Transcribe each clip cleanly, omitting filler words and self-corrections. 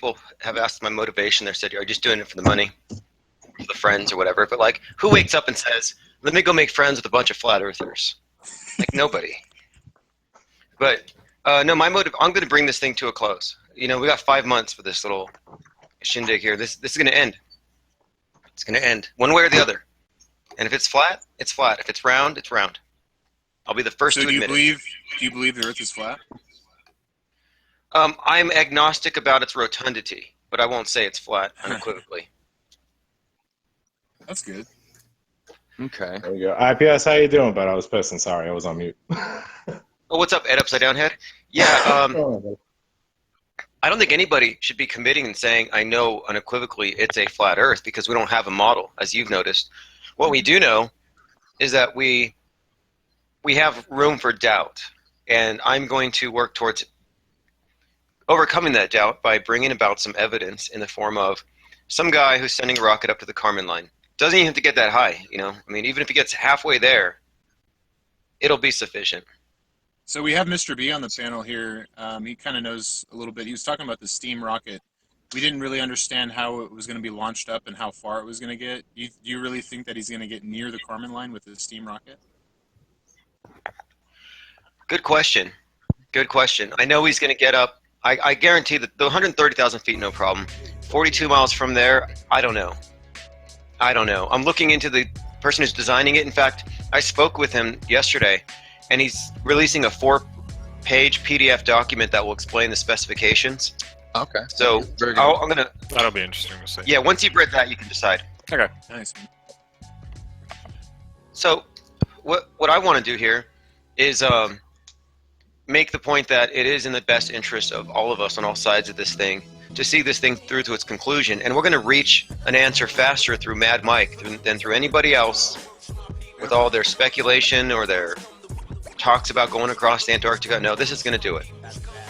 people have asked my motivation. They said, "Are you just doing it for the money, for the friends, or whatever?" But like, who wakes up and says, "Let me go make friends with a bunch of flat earthers"? Like nobody. But no, my motive. I'm going to bring this thing to a close. We got 5 months for this little shindig here. This is going to end. It's going to end one way or the other. And if it's flat, it's flat. If it's round, it's round. I'll be the first to admit it. Do you believe the Earth is flat? I'm agnostic about its rotundity, but I won't say it's flat unequivocally. That's good. Okay. There we go. IPS, how you doing, bud? I was pissing. Sorry, I was on mute. Oh, what's up, Ed Upside Down Head? Yeah, I don't think anybody should be committing and saying, I know unequivocally it's a flat Earth, because we don't have a model, as you've noticed. What we do know is that we have room for doubt, and I'm going to work towards overcoming that doubt by bringing about some evidence in the form of some guy who's sending a rocket up to the Kármán line. Doesn't even have to get that high, I mean, even if he gets halfway there, it'll be sufficient. So we have Mr. B on the panel here. He kind of knows a little bit. He was talking about the steam rocket. We didn't really understand how it was going to be launched up and how far it was going to get. Do you really think that he's going to get near the Kármán line with the steam rocket? Good question. Good question. I know he's going to get up. I guarantee that the 130,000 feet, no problem. 42 miles from there, I don't know. I'm looking into the person who's designing it. In fact, I spoke with him yesterday, and he's releasing a 4-page PDF document that will explain the specifications. Okay. So I'm going to... That'll be interesting to see. Yeah, once you've read that, you can decide. Okay. Nice. So what I want to do here is make the point that it is in the best interest of all of us on all sides of this thing to see this thing through to its conclusion. And we're going to reach an answer faster through Mad Mike than through anybody else with all their speculation or their talks about going across Antarctica. No, this is going to do it.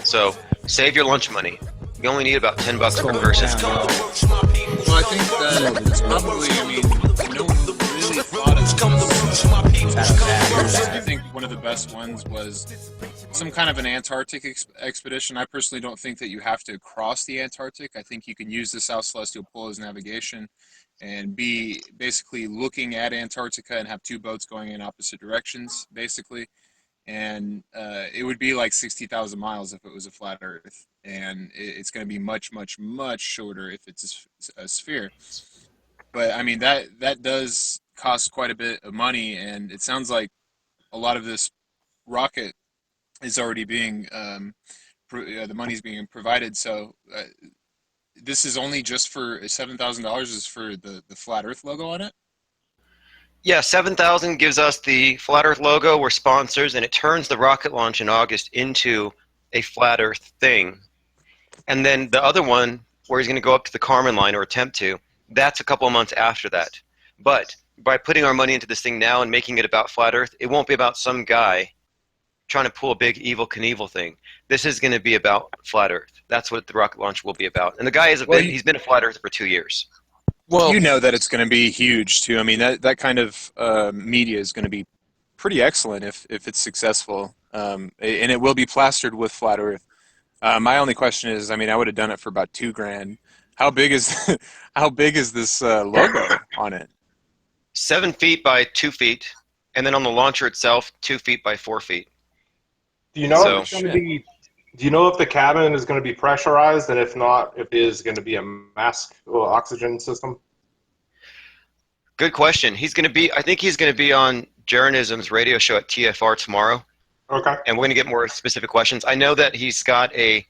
So save your lunch money. You only need about $10 per person. Well, I think that it's probably, no one really thought of this. I think one of the best ones was some kind of an Antarctic expedition. I personally don't think that you have to cross the Antarctic. I think you can use the South Celestial Pole as navigation and be basically looking at Antarctica and have 2 boats going in opposite directions, basically. And it would be like 60,000 miles if it was a flat Earth. And it's going to be much, much, much shorter if it's a sphere. But, I mean, that does cost quite a bit of money, and it sounds like a lot of this rocket is already being, the money's being provided. So this is only just for $7,000 is for the Flat Earth logo on it? Yeah, 7,000 gives us the Flat Earth logo. We're sponsors, and it turns the rocket launch in August into a Flat Earth thing. And then the other one, where he's going to go up to the Kármán line or attempt to, that's a couple of months after that. But by putting our money into this thing now and making it about Flat Earth, it won't be about some guy trying to pull a big Evel Knievel thing. This is going to be about Flat Earth. That's what the rocket launch will be about. And the guy he's been a Flat Earth for 2 years. Well, you know that it's going to be huge too. I mean, that kind of media is going to be pretty excellent if it's successful, and it will be plastered with Flat Earth. My only question is, I mean, I would have done it for about $2,000. How big is this logo on it? 7 feet by 2 feet, and then on the launcher itself, 2 feet by 4 feet. Do you know if it's going to be? Do you know if the cabin is going to be pressurized, and if not, if it is going to be a mask or oxygen system? Good question. I think he's going to be on Jeranism's radio show at TFR tomorrow. Okay. And we're going to get more specific questions. I know that he's got I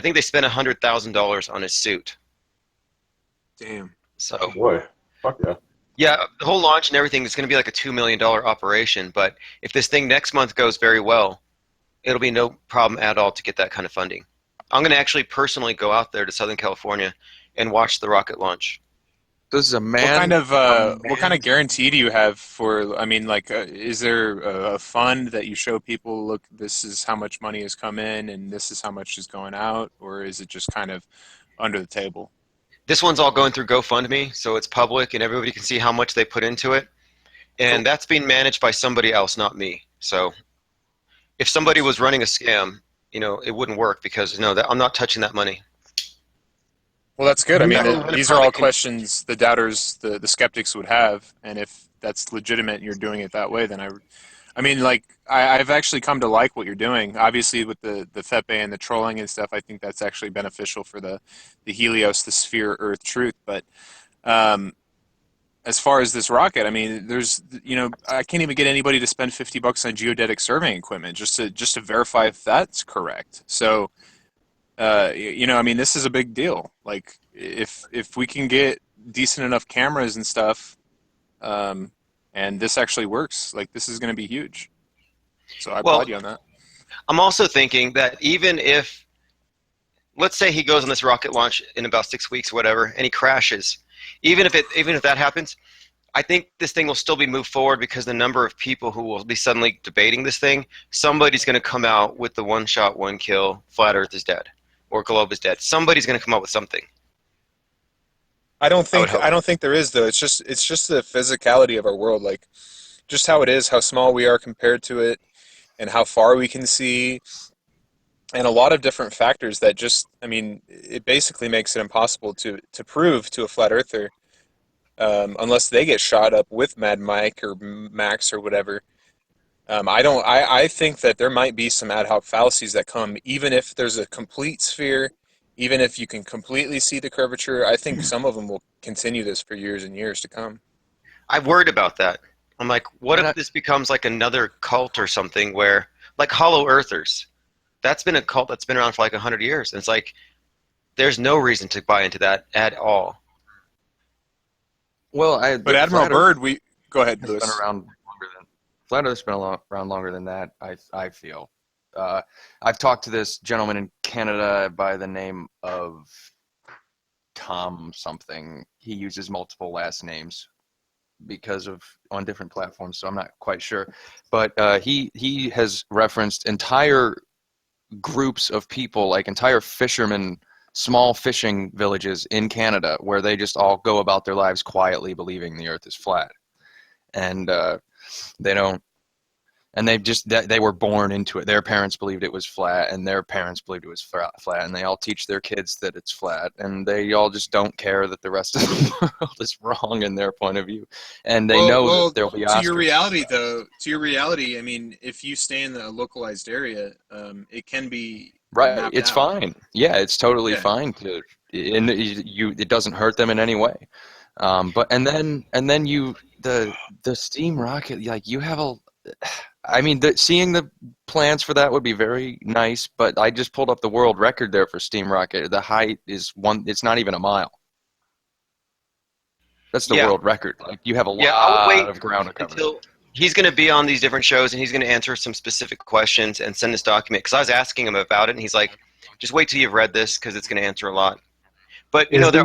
think they spent $100,000 on his suit. Damn. So. Oh boy. Fuck yeah. Yeah, the whole launch and everything is going to be like a $2 million operation. But if this thing next month goes very well, it'll be no problem at all to get that kind of funding. I'm going to actually personally go out there to Southern California and watch the rocket launch. This is a man. What kind of guarantee do you have for? I mean, like, is there a fund that you show people? Look, this is how much money has come in, and this is how much is going out, or is it just kind of under the table? This one's all going through GoFundMe, so it's public, and everybody can see how much they put into it. And that's being managed by somebody else, not me. So if somebody was running a scam, it wouldn't work because I'm not touching that money. Well, that's good. I mean, And it these are all probably can. questions the doubters, the skeptics would have, and if that's legitimate and you're doing it that way, then I mean, like, I've actually come to like what you're doing. Obviously, with the Fepe and the trolling and stuff, I think that's actually beneficial for the Helios, the sphere, Earth, truth. But um, as far as this rocket, I mean, there's, I can't even get anybody to spend $50 on geodetic surveying equipment just to verify if that's correct. So, I mean, this is a big deal. Like, if we can get decent enough cameras and stuff, um, and this actually works, like, this is going to be huge. So I Well, applaud you on that. I'm also thinking that even if, let's say he goes on this rocket launch in about 6 weeks or whatever, and he crashes, even if that happens, I think this thing will still be moved forward because the number of people who will be suddenly debating this thing, somebody's going to come out with the one shot, one kill, flat Earth is dead, or globe is dead. Somebody's going to come out with something. I would hope. I don't think there is though. It's just the physicality of our world, like just how it is, how small we are compared to it, and how far we can see, and a lot of different factors that just, I mean, it basically makes it impossible to prove to a flat earther, unless they get shot up with Mad Mike or Max or whatever. I don't. I think that there might be some ad hoc fallacies that come, even if there's a complete sphere, even if you can completely see the curvature. I think some of them will continue this for years and years to come. I've worried about that. I'm like, what And if this becomes like another cult or something where, like Hollow Earthers, that's been a cult that's been around for like 100 years. And it's like, there's no reason to buy into that at all. well, But the Admiral flat Earth Byrd, we go ahead, has been Lewis. around longer than flat Earth's been around longer than that. I feel. Uh, I've talked to this gentleman in Canada by the name of Tom something. He uses multiple last names because of on different platforms, so I'm not quite sure. But he has referenced entire groups of people, like entire fishermen, small fishing villages in Canada, where they just all go about their lives quietly believing the Earth is flat, and they don't. And they were born into it. Their parents believed it was flat, and their parents believed it was flat, and they all teach their kids that it's flat, and they all just don't care that the rest of the world is wrong in their point of view, and they know that Well, there'll be to your ostriches. reality though, to your reality, I mean, if you stay in the localized area, it can be Right, mapped it's out. fine. Yeah, it's totally Yeah. fine to, and it doesn't hurt them in any way. But and then the steam rocket, like you have a, I mean, seeing the plans for that would be very nice. But I just pulled up the world record there for steam rocket. The height is one. It's not even a mile. That's the Yeah, world record. Like you have a yeah. I would lot wait of ground to cover. until he's going to be on these different shows and he's going to answer some specific questions and send this document. Because I was asking him about it, and he's like, "Just wait till you've read this because it's going to answer a lot." But Is the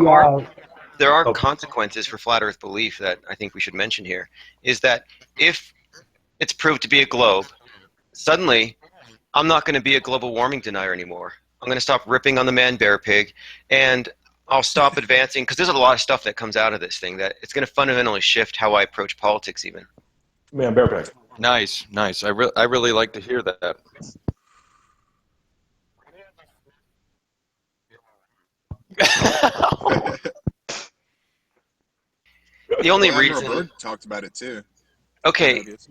there are oh, consequences for flat Earth belief that I think we should mention here. Is that if it's proved to be a globe, suddenly I'm not going to be a global warming denier anymore. I'm going to stop ripping on the man bear pig, and I'll stop advancing because there's a lot of stuff that comes out of this thing that it's going to fundamentally shift how I approach politics even. man, bear pig. Nice, nice. I really like to hear that. The only Well, Admiral reason, Byrd talked about it too. Go okay, ahead, yes.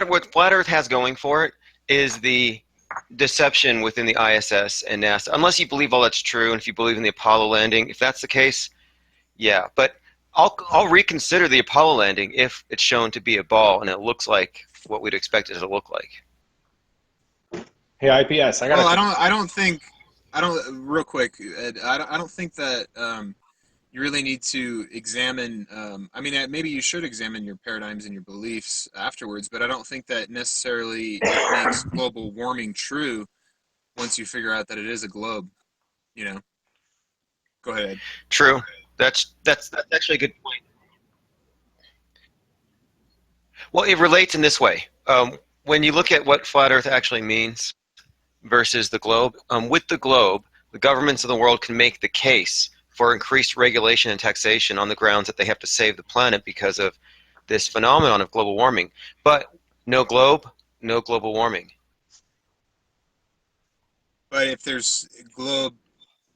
what flat Earth has going for it is the deception within the ISS and NASA. Unless you believe all that's true, and if you believe in the Apollo landing, if that's the case, yeah. But I'll reconsider the Apollo landing if it's shown to be a ball and it looks like what we'd expect it to look like. Hey, IPS, I got Well, a I don't think, I don't, real quick, Ed, I don't think that you really need to examine, I mean, maybe you should examine your paradigms and your beliefs afterwards, but I don't think that necessarily it makes global warming true once you figure out that it is a globe, you know? Go ahead, Ed. True. That's actually a good point. Well, it relates in this way. When you look at what flat Earth actually means versus the globe, with the globe, the governments of the world can make the case for increased regulation and taxation on the grounds that they have to save the planet because of this phenomenon of global warming. But no globe, no global warming. But if there's globe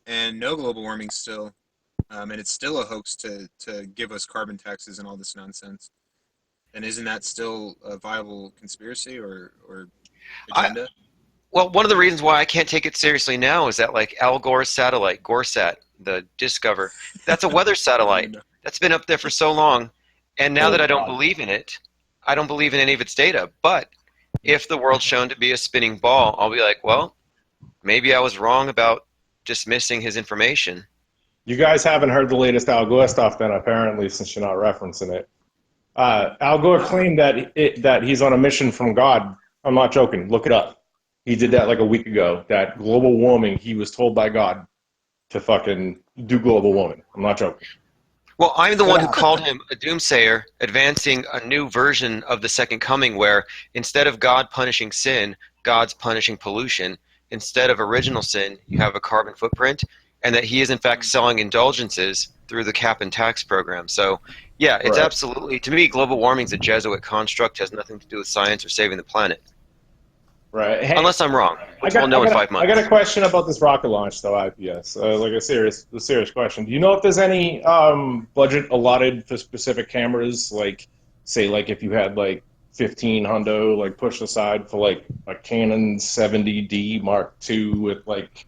and no global warming still, and it's still a hoax to give us carbon taxes and all this nonsense. And isn't that still a viable conspiracy or I, agenda? well, one of the reasons why I can't take it seriously now is that like Al Gore's satellite, Goresat, the Discover, that's a weather I don't even satellite know. that's been up there for so long. And now Oh, that I don't God. believe in it, I don't believe in any of its data. But if the world's shown to be a spinning ball, I'll be like, well, maybe I was wrong about dismissing his information. You guys haven't heard the latest Al Gore stuff, then, apparently, since you're not referencing it. Al Gore claimed that he's on a mission from God. I'm not joking. Look it up. He did that like a week ago. That global warming, he was told by God to fucking do global warming. I'm not joking. Well, I'm the one who called him a doomsayer, advancing a new version of the second coming where instead of God punishing sin, God's punishing pollution. Instead of original sin, you have a carbon footprint, and that he is in fact selling indulgences through the cap and tax program. So, yeah, it's Right. absolutely, to me, global warming is a Jesuit construct, has nothing to do with science or saving the planet. Right. Hey, Unless I'm wrong, which we'll know in 5 months. I got a question about this rocket launch, though, IPS. Like a serious question. Do you know if there's any budget allotted for specific cameras? Like, say, like if you had like 15 hundo, like pushed aside for like a Canon 70D Mark II with like,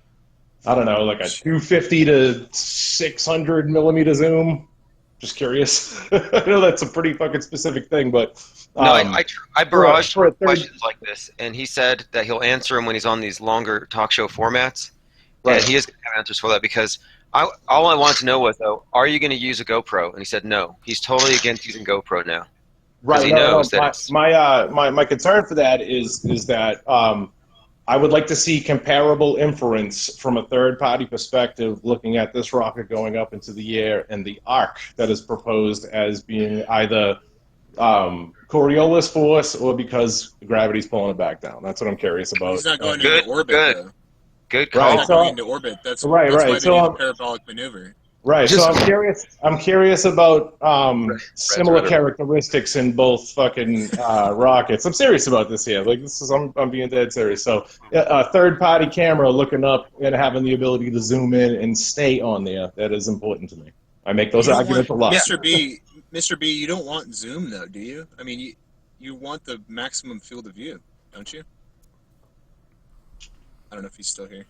I don't know, like a 250 to 600 millimeter zoom. Just curious. I know that's a pretty fucking specific thing, but No, I barraged for a third, questions like this, and he said that he'll answer them when he's on these longer talk show formats. right. And he is going to have answers for that because all I wanted to know was, though, are you going to use a GoPro? And he said no. He's totally against using GoPro now. Right. He No, knows no. that it's... My concern for that is that I would like to see comparable inference from a third party perspective, looking at this rocket going up into the air and the arc that is proposed as being either Coriolis force or because gravity's pulling it back down. That's what I'm curious about. He's not going Good, into orbit good. though. Good He's call. Right. not So going into orbit. That's right. why they So need the parabolic maneuver. right. Just- So I'm curious about similar right. characteristics in both fucking rockets. I'm serious about this here. Like this is I'm being dead serious. So a third party camera looking up and having the ability to zoom in and stay on there, that is important to me. I make those You don't arguments a lot. Mr. B, you don't want zoom though, do you? I mean, you want the maximum field of view, don't you? I don't know if he's still here.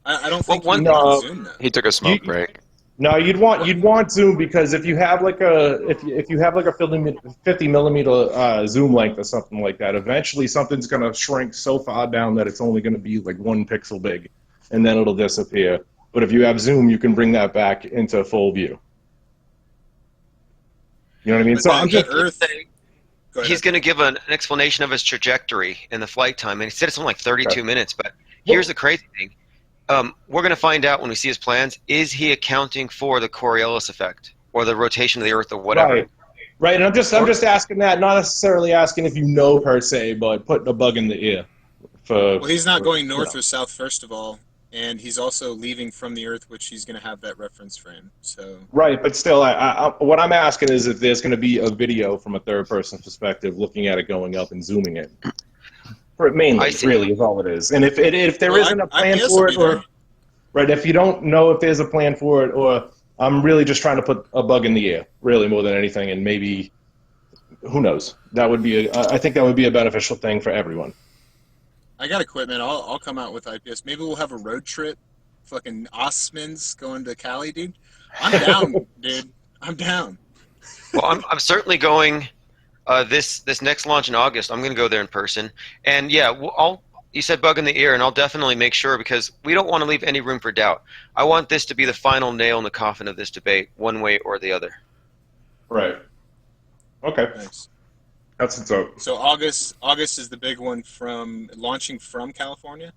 I don't think Well, you no. want zoom though. He took a smoke You- break. No, you'd want zoom because if you have like if you have like a 50 millimeter zoom length or something like that, eventually something's gonna shrink so far down that it's only gonna be like 1 pixel big, and then it'll disappear. But if you have zoom, you can bring that back into full view. You know what I mean? But So the I'm just Earth. Go ahead. he's going to give an explanation of his trajectory and the flight time. And he said it's only like 32 minutes. But here's the crazy thing. We're going to find out when we see his plans. Is he accounting for the Coriolis effect or the rotation of the Earth or whatever? right. Right, and I'm just asking that, not necessarily asking if you know per se, but putting a bug in the ear. For Well, he's not going you north know. or south, first of all, and he's also leaving from the Earth, which he's going to have that reference frame. So Right, but still, what I'm asking is if there's going to be a video from a third-person perspective looking at it going up and zooming in. For mainly, I see. really, is all it is. And if there Well, isn't a plan IPS for will it, be there. or right, if you don't know if there's a plan for it, or I'm really just trying to put a bug in the air, really more than anything, and maybe who knows? That would be I think that would be a beneficial thing for everyone. I got equipment. I'll come out with IPS. Maybe we'll have a road trip. Fucking Osmonds going to Cali, dude. I'm down, dude. I'm down. Well, I'm certainly going this next launch in August. I'm going to go there in person. And yeah, you said bug in the ear, and I'll definitely make sure because we don't want to leave any room for doubt. I want this to be the final nail in the coffin of this debate, one way or the other. Right. Okay. Nice. That's what's up. So August is the big one from launching from California.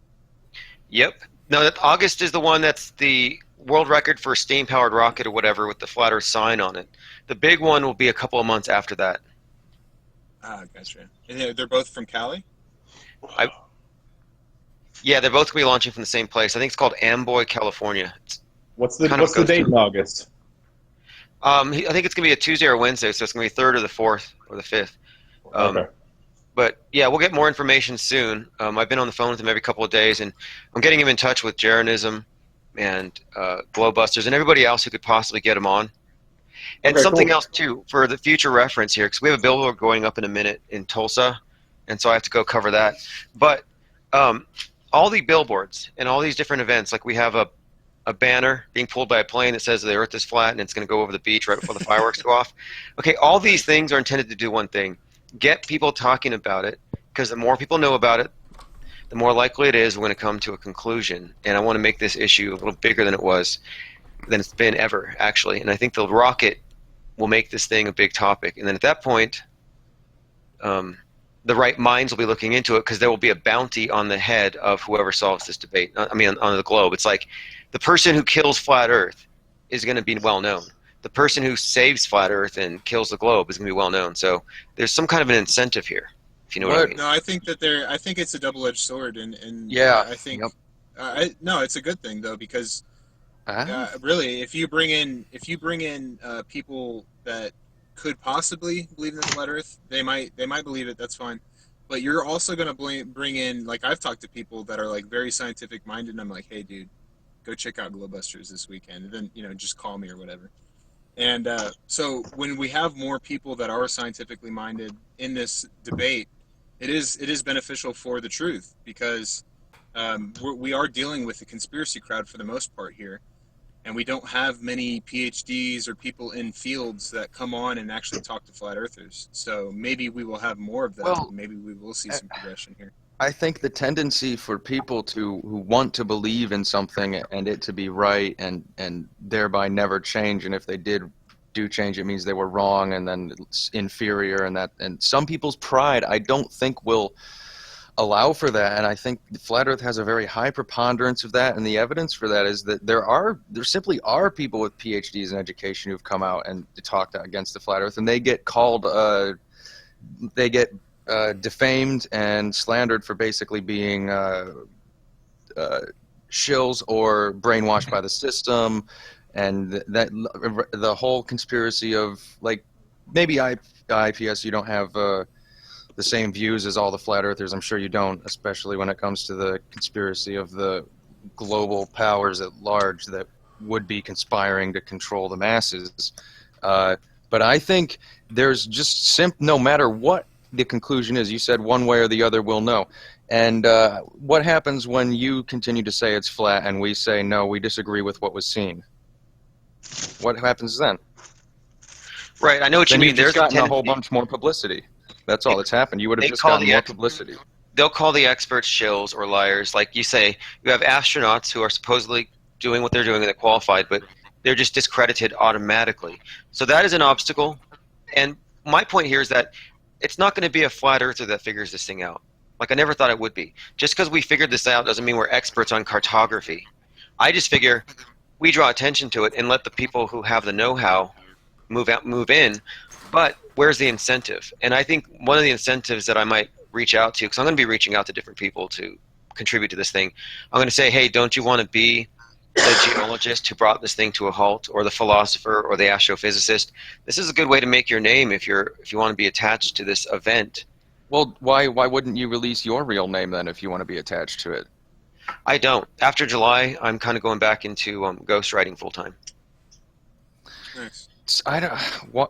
Yep. No, August is the one that's the world record for steam-powered rocket or whatever with the flat Earth sign on it. The big one will be a couple of months after that. Ah, gotcha. And they're both from Cali. Yeah, they're both going to be launching from the same place. I think it's called Amboy, California. What's the kind of goes date through. in August? I think it's going to be a Tuesday or Wednesday, so it's going to be 3rd or the 4th or the 5th. Okay. But yeah, we'll get more information soon. I've been on the phone with him every couple of days, and I'm getting him in touch with Jeranism and Glowbusters and everybody else who could possibly get them on. And Okay, something cool. else too for the future reference here, because we have a billboard going up in a minute in Tulsa, and so I have to go cover that. But all the billboards and all these different events, like we have a banner being pulled by a plane that says the Earth is flat and it's going to go over the beach right before the fireworks go off. Okay, all these things are intended to do one thing: get people talking about it, because the more people know about it, the more likely it is we're going to come to a conclusion. And I want to make this issue a little bigger than it's been ever, actually. And I think the rocket will make this thing a big topic. And then at that point, the right minds will be looking into it, because there will be a bounty on the head of whoever solves this debate. I mean, on the globe. It's like the person who kills flat Earth is going to be well known. The person who saves flat Earth and kills the globe is going to be well known. So there's some kind of an incentive here, if you know what I mean. No, I think that I think it's a double-edged sword, and Yeah, I think yep. no, it's a good thing though, because really, if you bring in people that could possibly believe in the flat Earth, they might believe it. That's fine, but you're also going to bring in, like, I've talked to people that are like very scientific minded, and I'm like, hey, dude, go check out Glowbusters this weekend, and then just call me or whatever. And so when we have more people that are scientifically minded in this debate, it is beneficial for the truth, because we are dealing with a conspiracy crowd for the most part here. And we don't have many PhDs or people in fields that come on and actually talk to flat earthers. So maybe we will have more of that. Well, Maybe we will see some progression here. I think the tendency for people who want to believe in something and it to be right and thereby never change, and if they do change, it means they were wrong and then it's inferior, and some people's pride, I don't think, will allow for that. And I think flat Earth has a very high preponderance of that, and the evidence for that is that there simply are people with PhDs in education who've come out and talked against the flat Earth, and they get called defamed and slandered for basically being shills or brainwashed by the system, and that the whole conspiracy of, like, maybe IPS, you don't have the same views as all the flat earthers. I'm sure you don't, especially when it comes to the conspiracy of the global powers at large that would be conspiring to control the masses. But I think there's just no matter what the conclusion is, you said one way or the other we'll know. And what happens when you continue to say it's flat and we say, no, we disagree with what was seen? What happens then? Right, I know what you mean. There's gotten a whole bunch more publicity. That's all that's happened. You would have just gotten more publicity. They'll call the experts shills or liars. Like you say, you have astronauts who are supposedly doing what they're doing and they're qualified, but they're just discredited automatically. So that is an obstacle. And my point here is that it's not going to be a flat earther that figures this thing out. Like, I never thought it would be. Just because we figured this out doesn't mean we're experts on cartography. I just figure we draw attention to it and let the people who have the know-how move in. But where's the incentive? And I think one of the incentives that I might reach out to, because I'm going to be reaching out to different people to contribute to this thing, I'm going to say, hey, don't you want to be the geologist who brought this thing to a halt, or the philosopher, or the astrophysicist? This is a good way to make your name if you want to be attached to this event. Well, why wouldn't you release your real name then if you want to be attached to it? I don't. After July, I'm kind of going back into ghostwriting full time. Nice.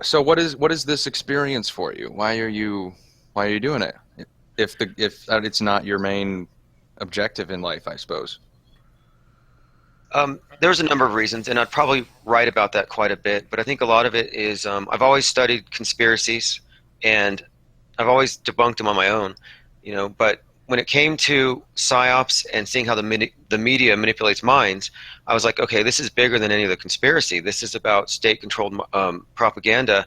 So what is this experience for you? Why are you doing it? If it's not your main objective in life, I suppose. There's a number of reasons, and I'd probably write about that quite a bit. But I think a lot of it is I've always studied conspiracies, and I've always debunked them on my own. But when it came to psyops and seeing how the media manipulates minds, I was like, okay, this is bigger than any other conspiracy. This is about state-controlled propaganda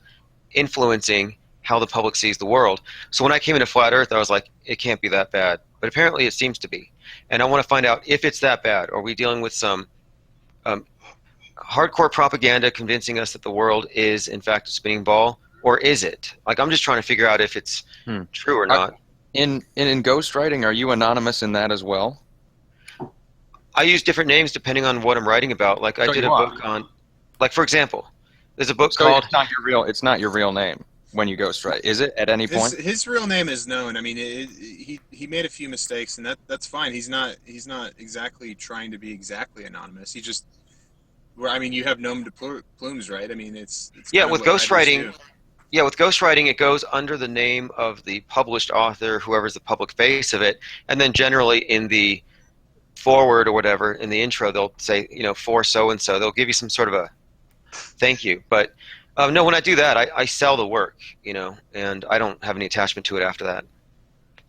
influencing how the public sees the world. So when I came into Flat Earth, I was like, it can't be that bad. But apparently it seems to be. And I want to find out if it's that bad. Are we dealing with some hardcore propaganda convincing us that the world is, in fact, a spinning ball? Or is it? Like, I'm just trying to figure out if it's true or not. In ghostwriting, are you anonymous in that as well? I use different names depending on what I'm writing about. Like, I did a book on, like, for example, there's a book called... It's not your real name. when you ghostwrite? Is it at any point? His real name is known. I mean, he made a few mistakes, and that's fine. He's not exactly trying to be exactly anonymous. He just, I mean, you have nom de plumes, right? I mean, it's Yeah, kind of with what writers ghostwriting, do. yeah, with ghostwriting, it goes under the name of the published author, whoever's the public face of it, and then generally in the forward or whatever, in the intro, they'll say, for so and so. They'll give you some sort of a thank you. But no, when I do that, I sell the work, and I don't have any attachment to it after that.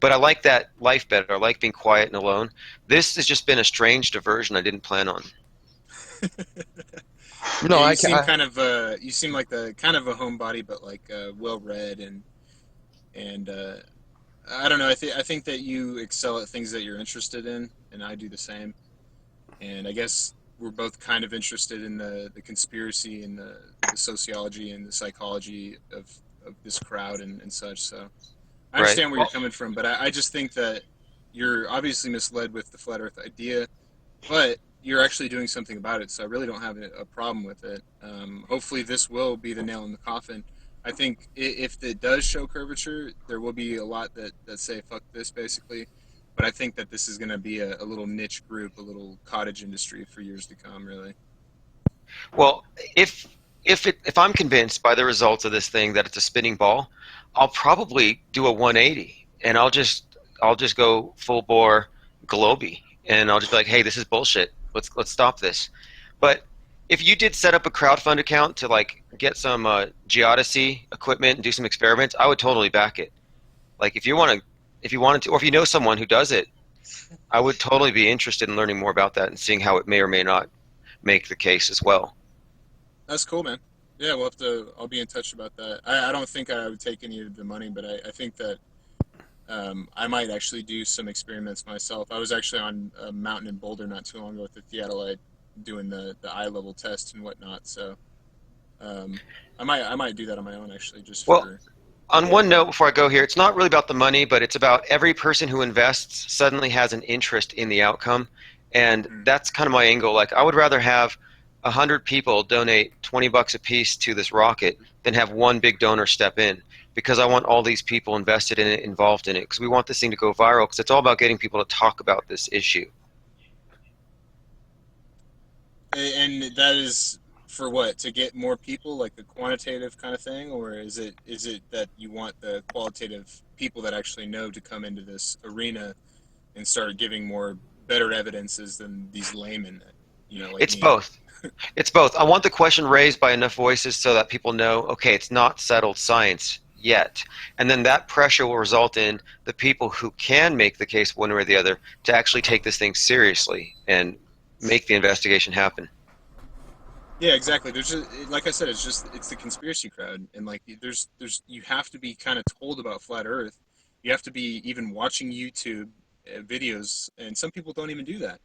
But I like that life better. I like being quiet and alone. This has just been a strange diversion I didn't plan on. No, Yeah, I you can. seem kind of you seem like the kind of a homebody, but like well read and I don't know. I think that you excel at things that you're interested in, and I do the same. And I guess we're both kind of interested in the conspiracy and the sociology and the psychology of this crowd and such. So I Right. understand where you're Well, coming from, but I just think that you're obviously misled with the flat Earth idea, but you're actually doing something about it. So I really don't have a problem with it. Hopefully, this will be the nail in the coffin. I think if it does show curvature, there will be a lot that say "fuck this," basically. But I think that this is going to be a little niche group, a little cottage industry for years to come. Really. well, if if I'm convinced by the results of this thing that it's a spinning ball, I'll probably do a 180, and I'll just go full bore globy, and I'll just be like, hey, this is bullshit. Let's stop this. But if you did set up a crowdfund account to like get some geodesy equipment and do some experiments, I would totally back it. Like if you wanted to, or if you know someone who does it, I would totally be interested in learning more about that and seeing how it may or may not make the case as well. That's cool, man. Yeah, we'll have to. I'll be in touch about that. I don't think I would take any of the money, but I think that I might actually do some experiments myself. I was actually on a mountain in Boulder not too long ago with the theodolite, doing the eye level test and whatnot. So um, I might do that on my own actually, just Well, for on yeah. one note before I go here, it's not really about the money, but it's about every person who invests suddenly has an interest in the outcome. And Mm. that's kind of my angle. Like, I would rather have 100 people donate 20 bucks a piece to this rocket than have one big donor step in, because I want all these people invested in it, involved in it, because we want this thing to go viral, because it's all about getting people to talk about this issue. And that is for what, to get more people, like the quantitative kind of thing, or is it that you want the qualitative people that actually know to come into this arena and start giving more better evidences than these laymen that like It's me. both. It's both. I want the question raised by enough voices so that people know, okay, it's not settled science yet. And then that pressure will result in the people who can make the case one way or the other to actually take this thing seriously and make the investigation happen. Yeah, exactly. There's just, like I said, it's the conspiracy crowd, and like there's you have to be kind of told about flat Earth. You have to be even watching YouTube videos, and some people don't even do that.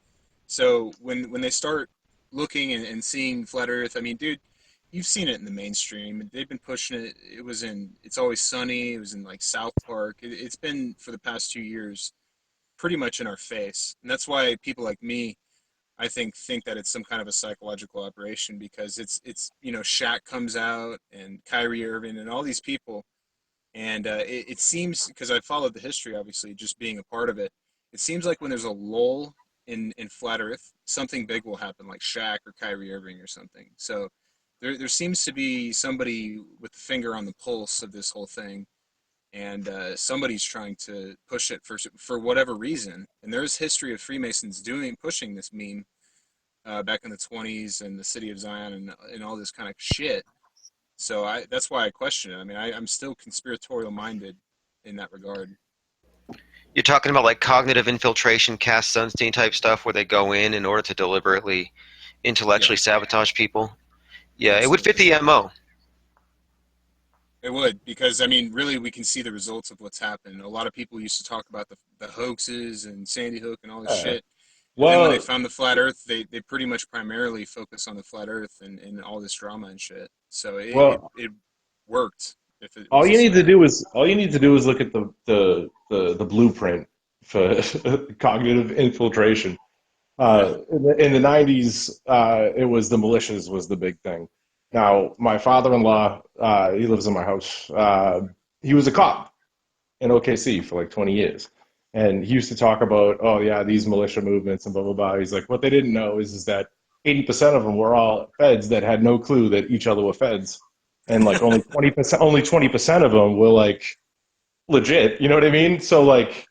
So when they start looking and seeing flat Earth, I mean, dude, you've seen it in the mainstream. They've been pushing it. It was in It's Always Sunny. It was in like South Park. It's been for the past 2 years, pretty much in our face, and that's why people like me, I think that it's some kind of a psychological operation because it's Shaq comes out and Kyrie Irving and all these people, and it seems, because I followed the history, obviously, just being a part of it, it seems like when there's a lull in flat Earth, something big will happen, like Shaq or Kyrie Irving or something. So there seems to be somebody with the finger on the pulse of this whole thing, and somebody's trying to push it for whatever reason. And there's history of Freemasons pushing this meme back in the 20s and the city of Zion and all this kind of shit. So that's why I question it. I mean, I'm still conspiratorial minded in that regard. You're talking about like cognitive infiltration, Cass Sunstein type stuff where they go in order to deliberately Yeah, intellectually sabotage people. Yeah, it would fit absolutely. the MO. It would, because I mean, really, we can see the results of what's happened. A lot of people used to talk about the hoaxes and Sandy Hook and all this Yeah. shit. And then when they Well, found the flat Earth, they pretty much primarily focus on the flat Earth and all this drama and shit. So well, it worked if it all was a you need to setup. do is look at the blueprint for cognitive infiltration. Yeah. In the 90s, it was the militias was the big thing. Now, my father-in-law, he lives in my house. He was a cop in OKC for like 20 years. And he used to talk about, oh yeah, these militia movements and blah blah blah. He's like, what they didn't know is that 80% of them were all feds that had no clue that each other were feds, and like only 20% of them were like legit. You know what I mean? So like,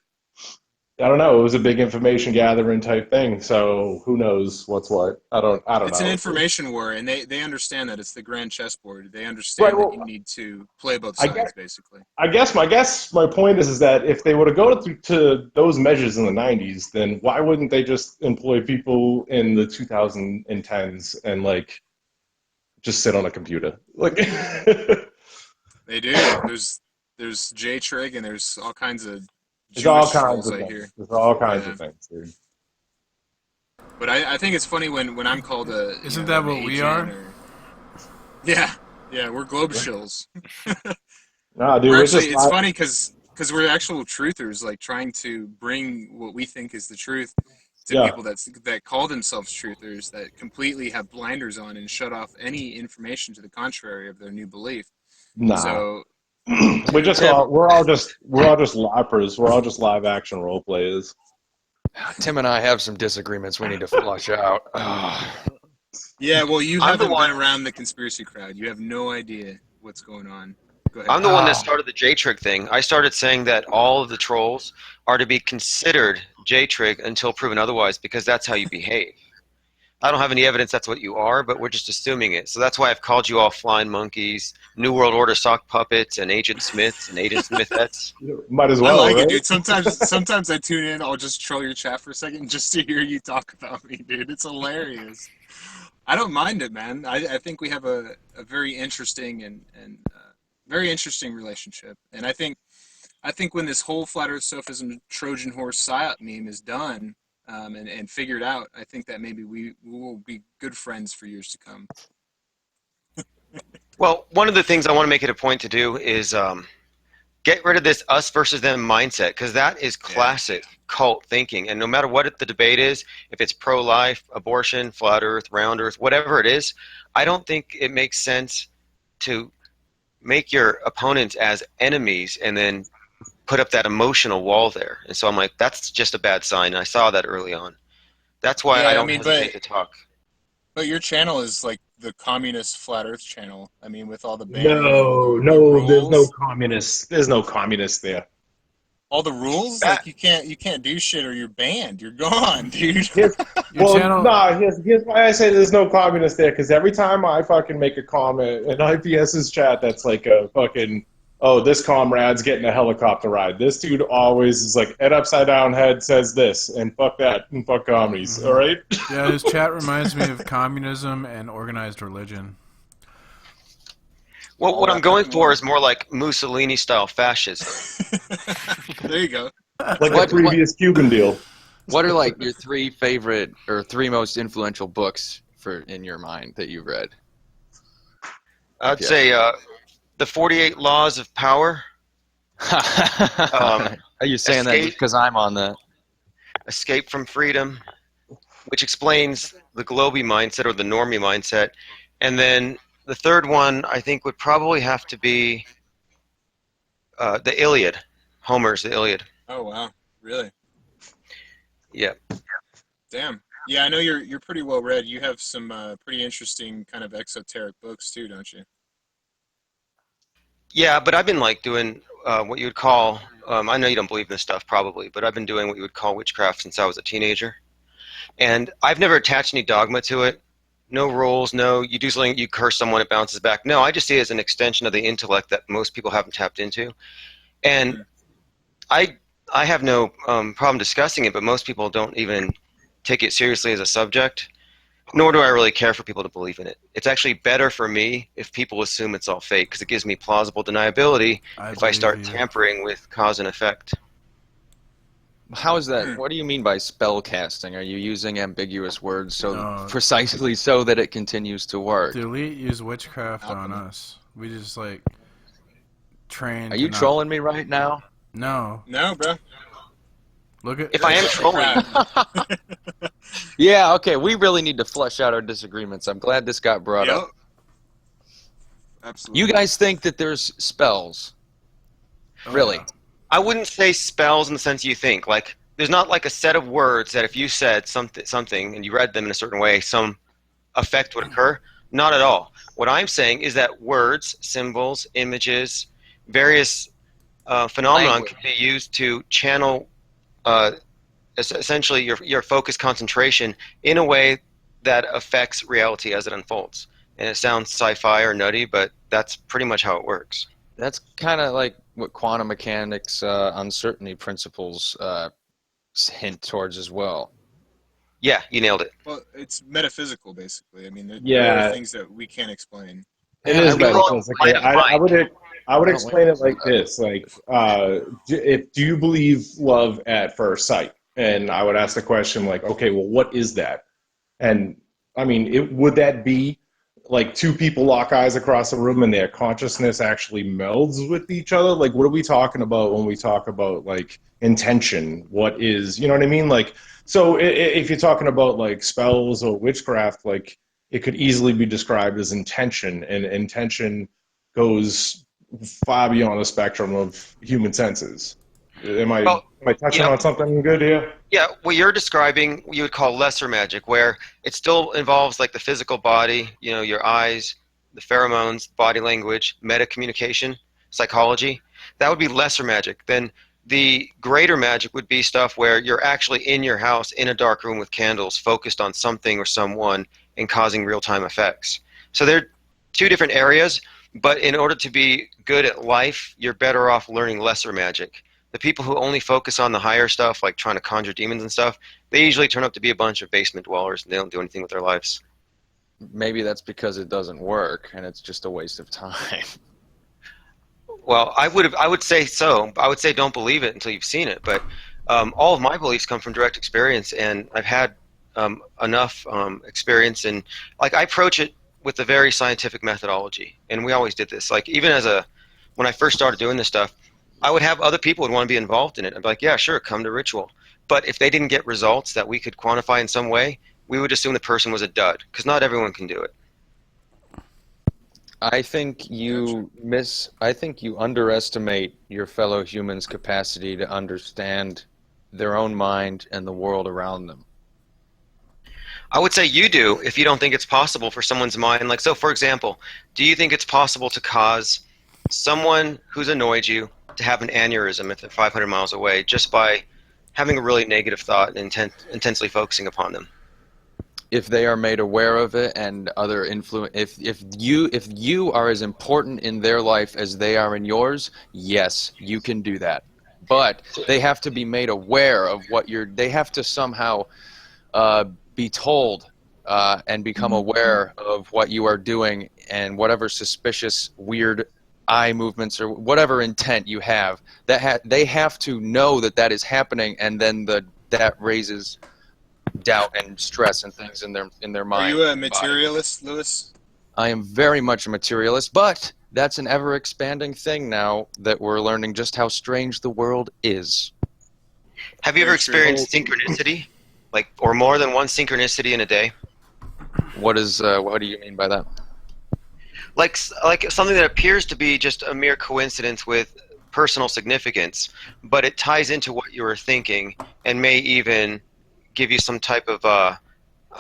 I don't know. It was a big information gathering type thing. So who knows what's what? I don't It's an know. information war, and they understand that it's the grand chessboard. They Right. understand that you Well, need to play both I guess sides, basically. my point is that if they were to go to those measures in the 90s, then why wouldn't they just employ people in the 2010s and like just sit on a computer? Like They do. There's J Trig, and there's all kinds of there's all Jewish kinds trolls of I things. hear. There's all kinds Yeah, of things, dude. but I think it's funny when I'm called a Isn't that an what we agent are? or yeah, yeah, we're globe shills. Nah, dude, We're it's actually, just it's funny because we're actual truthers, like trying to bring what we think is the truth to yeah, people that call themselves truthers, that completely have blinders on and shut off any information to the contrary of their new belief. nah. So Tim, We're all just lappers. We're all just live action role players. Tim and I have some disagreements we need to flush out. yeah, well, you I'm the haven't been one. around the conspiracy crowd. You have no idea what's going on. Go ahead, I'm the Matt. one that Ah, started the J Trig thing. I started saying that all of the trolls are to be considered J Trig until proven otherwise, because that's how you behave. I don't have any evidence that's what you are, but we're just assuming it. So that's why I've called you all flying monkeys, New World Order sock puppets, and Agent Smiths and Agent Smithettes. Might as I well, like it, right? dude. Sometimes I tune in. I'll just troll your chat for a second just to hear you talk about me, dude. It's hilarious. I don't mind it, man. I think we have a very interesting and very interesting relationship. And I think when this whole flat Earth sophism Trojan horse psyop meme is done and figured out, I think that maybe we will be good friends for years to come. Well, one of the things I want to make it a point to do is get rid of this us versus them mindset, because that is classic cult thinking. And no matter what the debate is, if it's pro-life, abortion, flat earth, round earth, whatever it is, I don't think it makes sense to make your opponents as enemies and then put up that emotional wall there. And so I'm like, that's just a bad sign. And I saw that early on. That's why I Yeah, I don't mean, hesitate to talk. but your channel is like the communist flat Earth channel. I mean, with all the banning and all No, the no, there's no rules. communists. There's no communists there. All the rules, That like you can't do shit or you're banned. You're gone, dude. Here's, Your channel. here's why I say there's no communists there. Because every time I fucking make a comment in IPS's chat, that's like a fucking, oh, this comrade's getting a helicopter ride. This dude always is like, head upside down head says this, and fuck that, and fuck commies. All right. Yeah, his chat reminds me of communism and organized religion. Well, All what I'm wrapped going up in for one. is more like Mussolini-style fascism. There you go. Like the previous Cuban deal. what are like your three favorite or three most influential books for in your mind that you've read? I'd Yeah. say the 48 Laws of Power, Are you saying that Escape. just because I'm on the? Escape from Freedom, which explains the Globey mindset or the normie mindset. And then the third one, I think, would probably have to be the Iliad, Homer's The Iliad. Oh wow, really? Yeah. Damn. Yeah, I know you're pretty well read. You have some pretty interesting kind of exoteric books too, don't you? Yeah, but I've been like doing what you would call, I know you don't believe in this stuff probably, but I've been doing what you would call witchcraft since I was a teenager. And I've never attached any dogma to it. No rules, no, you do something, you curse someone, it bounces back. No, I just see it as an extension of the intellect that most people haven't tapped into. And I have no problem discussing it, but most people don't even take it seriously as a subject, nor do I really care for people to believe in it. It's actually better for me if people assume it's all fake, because it gives me plausible deniability if I start tampering with cause and effect. How is that? What do you mean by spell casting? Are you using ambiguous words so No. precisely so that it continues to work? The elite use witchcraft on us. We just like train. Are you trolling me right now? No. No, bro. Look at. If I am trolling, Yeah, okay. We really need to flesh out our disagreements. I'm glad this got brought Yep. up. Absolutely. You guys think that there's spells? Oh, Really? yeah. I wouldn't say spells in the sense you think. Like, there's not like a set of words that if you said something and you read them in a certain way, some effect would occur. Not at all. What I'm saying is that words, symbols, images, various phenomenon Language. can be used to channel uh, essentially your focus concentration in a way that affects reality as it unfolds. And it sounds sci-fi or nutty, but that's pretty much how it works. That's kind of like what quantum mechanics uncertainty principles hint towards as well. Yeah, you nailed it. Well, it's metaphysical, basically. I mean, there are Yeah, things that we can't explain. it Man, I is We really call it don't light metaphysical. of I mind. would I would I don't like explain it this like stuff. this: like, do you believe love at first sight? And I would ask the question, like, okay, well, what is that? And I mean, would that be like two people lock eyes across a room and their consciousness actually melds with each other? Like, what are we talking about when we talk about like intention? What is, you know what I mean? Like, so if you're talking about like spells or witchcraft, like it could easily be described as intention, and intention goes far beyond the spectrum of human senses. Well, Am I touching yeah, on something good here? yeah. What you're describing, you would call lesser magic, where it still involves like the physical body, your eyes, the pheromones, body language, meta communication, psychology. That would be lesser magic. Then the greater magic would be stuff where you're actually in your house in a dark room with candles, focused on something or someone and causing real-time effects. So they're two different areas, but in order to be good at life, you're better off learning lesser magic. The people who only focus on the higher stuff, like trying to conjure demons and stuff, they usually turn up to be a bunch of basement dwellers and they don't do anything with their lives. Maybe that's because it doesn't work and it's just a waste of time. Well, I would say so. I would say don't believe it until you've seen it. But all of my beliefs come from direct experience, and I've had enough experience, and like I approach it with a very scientific methodology. And we always did this. Like even when I first started doing this stuff, I would have other people would want to be involved in it. I'd be like, yeah, sure, come to ritual. But if they didn't get results that we could quantify in some way, we would assume the person was a dud because not everyone can do it. I think you underestimate your fellow humans' capacity to understand their own mind and the world around them. I would say you do if you don't think it's possible for someone's mind. Like, so for example, do you think it's possible to cause someone who's annoyed you to have an aneurysm if they're 500 miles away just by having a really negative thought and intensely focusing upon them? If they are made aware of it and other influence, if you are as important in their life as they are in yours, yes, you can do that. But they have to be made aware of they have to somehow be told and become aware of what you are doing and whatever suspicious, weird eye movements or whatever intent you have. They have to know that is happening, and then that raises doubt and stress and things in their mind. Are you a materialist, Lewis? I am very much a materialist, but that's an ever-expanding thing now that we're learning just how strange the world is. Have you ever Very true. experienced synchronicity? Like, or more than one synchronicity in a day? What do you mean by that? Like something that appears to be just a mere coincidence with personal significance, but it ties into what you were thinking and may even give you some type of I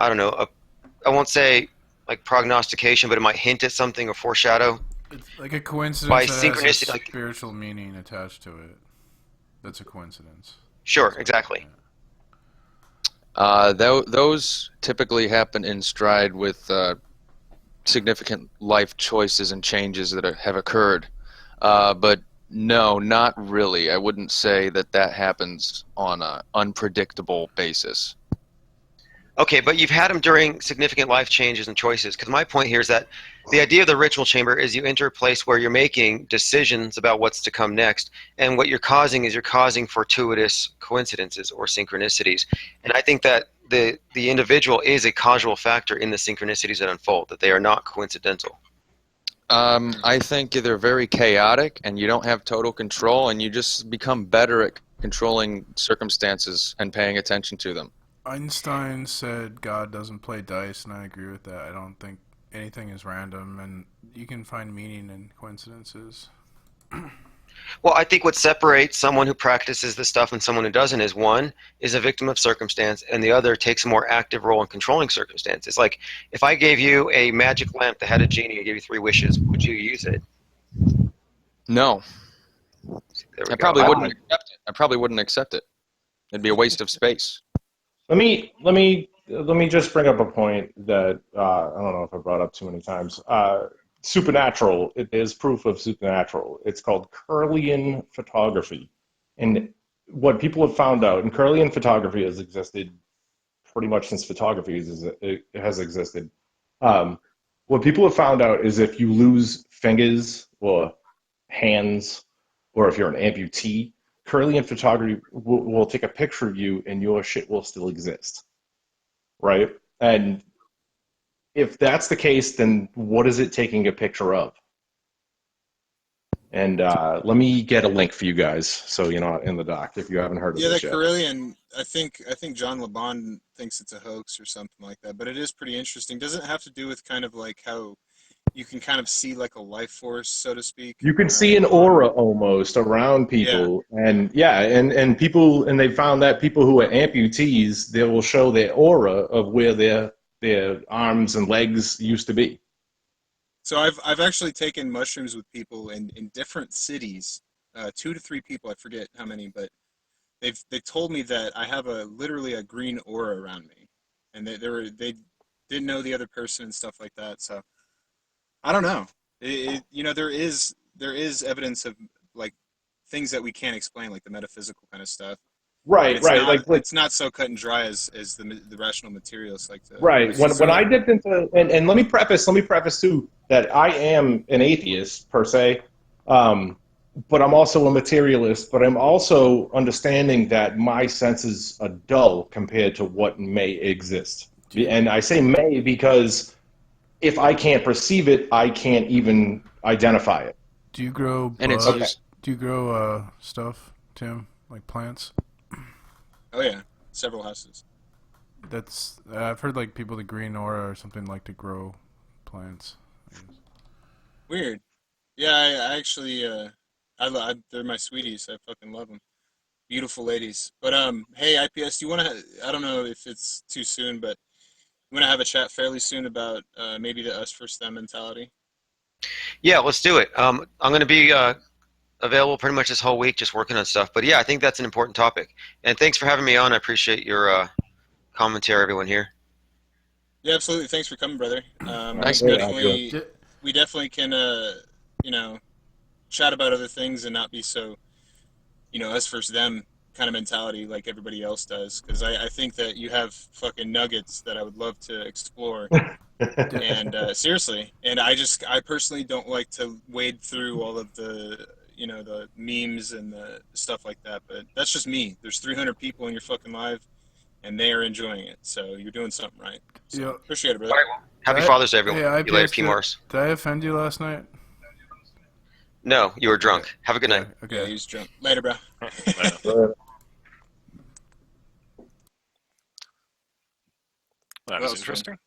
don't know, I won't say like prognostication, but it might hint at something or foreshadow. It's like a coincidence By that has synchronicity, a like, spiritual meaning attached to it. That's a coincidence. sure, exactly. Those typically happen in stride with significant life choices and changes that have occurred. But no, not really. I wouldn't say that happens on an unpredictable basis. Okay, but you've had them during significant life changes and choices. Because my point here is that the idea of the ritual chamber is you enter a place where you're making decisions about what's to come next, and what you're causing fortuitous coincidences or synchronicities. And I think that the individual is a causal factor in the synchronicities that unfold, that they are not coincidental. I think they're very chaotic, and you don't have total control, and you just become better at controlling circumstances and paying attention to them. Einstein said God doesn't play dice, and I agree with that. I don't think anything is random, and you can find meaning in coincidences. Well, I think what separates someone who practices this stuff and someone who doesn't is one is a victim of circumstance, and the other takes a more active role in controlling circumstances. Like if I gave you a magic lamp that had a genie and gave you 3 wishes, would you use it? No, There we I go. probably wouldn't accept it. I probably wouldn't accept it. It'd be a waste of space. Let me just bring up a point that I don't know if I brought up too many times. Supernatural. It is proof of supernatural. It's called Curlian photography, and what people have found out, and Curlian photography has existed pretty much since photography it has existed. Um, what people have found out is if you lose fingers or hands, or if you're an amputee, Curlian photography will take a picture of you, and your shit will still exist, right? And if that's the case, then what is it taking a picture of? And let me get a link for you guys, so you're not in the dock if you haven't heard of Yeah, this that yet. Carillion, I think John LeBon thinks it's a hoax or something like that, but it is pretty interesting. Doesn't it have to do with kind of like how you can kind of see like a life force, so to speak? You can see an aura almost around Yeah. people, and yeah, and people, and they found that people who are amputees, they will show their aura of where their arms and legs used to be. So I've actually taken mushrooms with people in different cities, 2 to 3 people, I forget how many, but they told me that I have a literally a green aura around me, and they didn't know the other person and stuff like that. So I don't know. There is evidence of like things that we can't explain, like the metaphysical kind of stuff, and Right, it's right, not like it's not so cut and dry as the rational materials like the right. like When so. I dipped into, and let me preface too that I am an atheist per se, um, but I'm also a materialist. But I'm also understanding that my senses are dull compared to what may exist. Do you, And I say may because if I can't perceive it, I can't even identify it. do you grow And it's Okay. used. do you grow stuff, Tim, like plants? Oh yeah, several houses. That's I've heard like people with green aura or something like to grow plants. Weird. Yeah, I actually they're my sweeties. I fucking love them. Beautiful ladies. But hey IPS, do you want to? I don't know if it's too soon, but you want to have a chat fairly soon about maybe the us versus them mentality. Yeah, let's do it. I'm going to be available pretty much this whole week, just working on stuff. But yeah, I think that's an important topic. And thanks for having me on. I appreciate your commentary, everyone here. Yeah, absolutely. Thanks for coming, brother. We Nice can meeting Yeah, definitely D- we definitely can you know chat about other things and not be so us versus them kind of mentality like everybody else does. Because I think that you have fucking nuggets that I would love to explore. d- And seriously, and I personally don't like to wade through all of the memes and the stuff like that. But that's just me. There's 300 people in your fucking live, and they are enjoying it. So you're doing something right. So Yo, appreciate it, brother. All right, well, happy did Father's Day, everyone. hey See you later, IPS, P. Mars. did I offend you last night? No, you were Okay. drunk. Have a good Yeah. night. Yeah, Okay. he's drunk. Later, bro. right. That That was was fun. interesting.